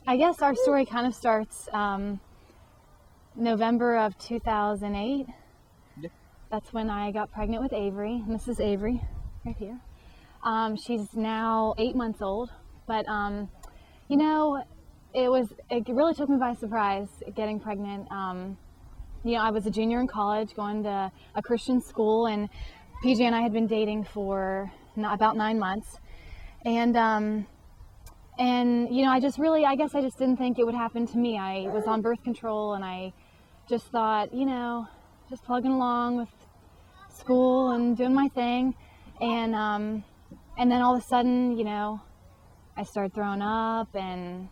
I guess our story kind of starts November of 2008. Yeah. That's when I got pregnant with Avery. And this is Avery right here. She's now 8 months old, but you know, it really took me by surprise getting pregnant. I was a junior in college, going to a Christian school, and PJ and I had been dating for about 9 months, and I guess I just didn't think it would happen to me. I was on birth control, and I just thought, just plugging along with school and doing my thing, and then all of a sudden, I started throwing up, and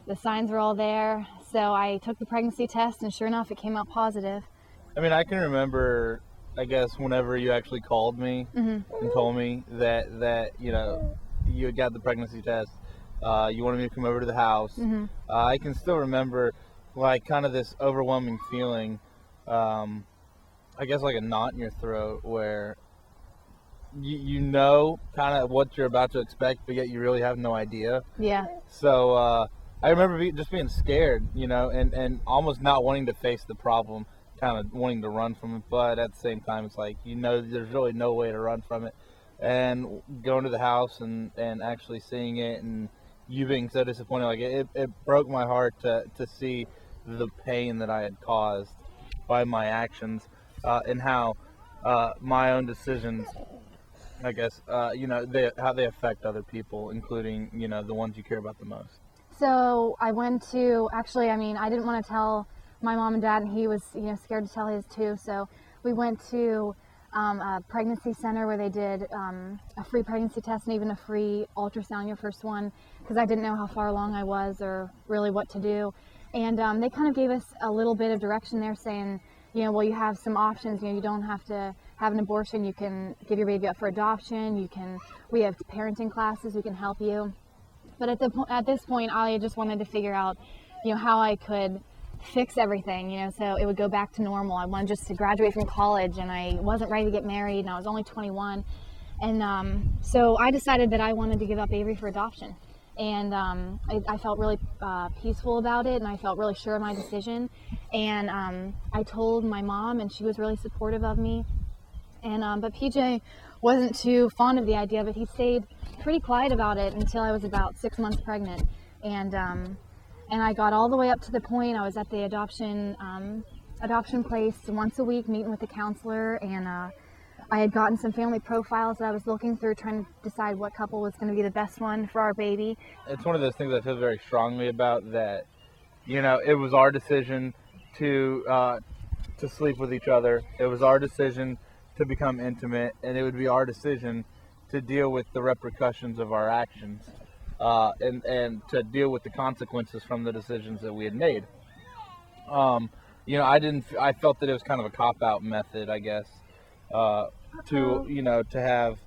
the signs were all there. So I took the pregnancy test, and sure enough, it came out positive. I mean, I can remember, I guess, whenever you actually called me and told me that you had got the pregnancy test. You wanted me to come over to the house. I can still remember, like, kind of this overwhelming feeling, I guess like a knot in your throat, where you know kind of what you're about to expect, but yet you really have no idea. Yeah. So I remember just being scared, and almost not wanting to face the problem, kind of wanting to run from it. But at the same time, it's like, there's really no way to run from it. And going to the house and actually seeing it, and you being so disappointed, like it broke my heart to see the pain that I had caused by my actions, and how my own decisions, I guess, how they affect other people, including, the ones you care about the most. So I went to, I didn't want to tell my mom and dad, and he was, scared to tell his too. So we went to a pregnancy center where they did a free pregnancy test and even a free ultrasound, your first one, because I didn't know how far along I was or really what to do. And they kind of gave us a little bit of direction there, saying, you have some options. You don't have to have an abortion. You can give your baby up for adoption. We have parenting classes. We can help you. But at this point, I just wanted to figure out, how I could fix everything, so it would go back to normal. I wanted just to graduate from college, and I wasn't ready to get married, and I was only 21. And so I decided that I wanted to give up Avery for adoption. And I felt really peaceful about it, and I felt really sure of my decision. And I told my mom, and she was really supportive of me. And but PJ wasn't too fond of the idea, but he stayed pretty quiet about it until I was about 6 months pregnant. And I got all the way up to the point I was at the adoption place once a week, meeting with the counselor, and I had gotten some family profiles that I was looking through, trying to decide what couple was going to be the best one for our baby. It's one of those things I feel very strongly about, that it was our decision to sleep with each other. It was our decision to become intimate, and it would be our decision to deal with the repercussions of our actions, and to deal with the consequences from the decisions that we had made. I felt that it was kind of a cop-out method, I guess, to have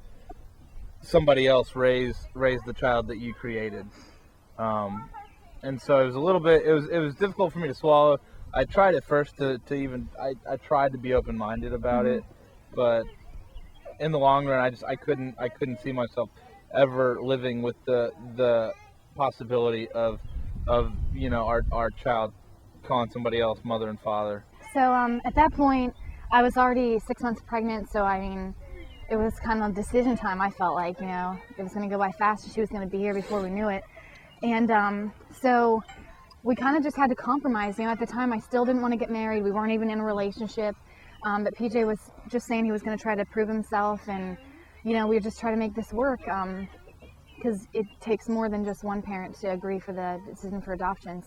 somebody else raise the child that you created. And so it was a little bit, it was difficult for me to swallow. I tried at first to I tried to be open-minded about it, but in the long run, I couldn't see myself ever living with the possibility of our child calling somebody else mother and father. So at that point, I was already 6 months pregnant, so it was kind of decision time. I felt like, it was going to go by fast, she was going to be here before we knew it. And so we kind of just had to compromise. At the time, I still didn't want to get married. We weren't even in a relationship. But PJ was just saying he was going to try to prove himself, and we were just trying to make this work, because it takes more than just one parent to agree for the decision for adoption.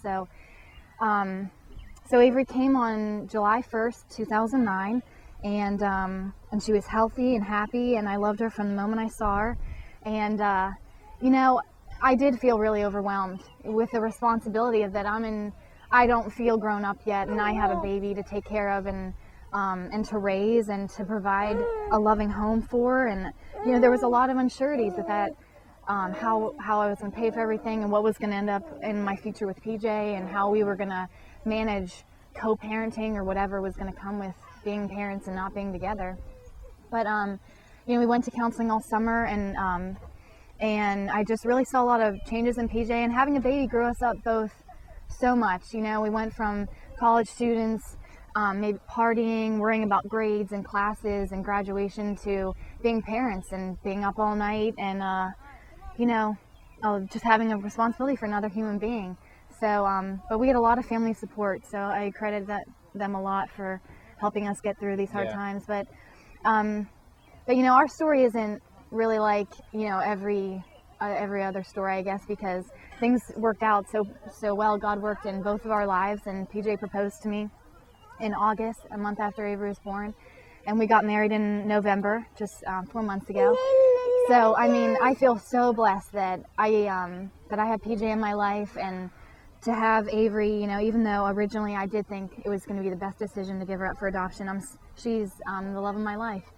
So Avery came on July 1st, 2009, and she was healthy and happy, and I loved her from the moment I saw her. And I did feel really overwhelmed with the responsibility of that I don't feel grown up yet, and I have a baby to take care of, and to raise and to provide a loving home for. And there was a lot of unsureties with that, how I was going to pay for everything, and what was going to end up in my future with PJ, and how we were going to manage co-parenting or whatever was going to come with being parents and not being together. But we went to counseling all summer, and and I just really saw a lot of changes in PJ, and having a baby grew us up both so much. You know, we went from college students, maybe partying, worrying about grades and classes and graduation, to being parents and being up all night and, just having a responsibility for another human being. So, but we had a lot of family support, so I credit them a lot for helping us get through these hard times. But our story isn't really like every other story, I guess, because things worked out so well. God worked in both of our lives, and PJ proposed to me in August, a month after Avery was born, and we got married in November, just 4 months ago. So I mean, I feel so blessed that I have PJ in my life, and to have Avery. Even though originally I did think it was going to be the best decision to give her up for adoption, she's the love of my life.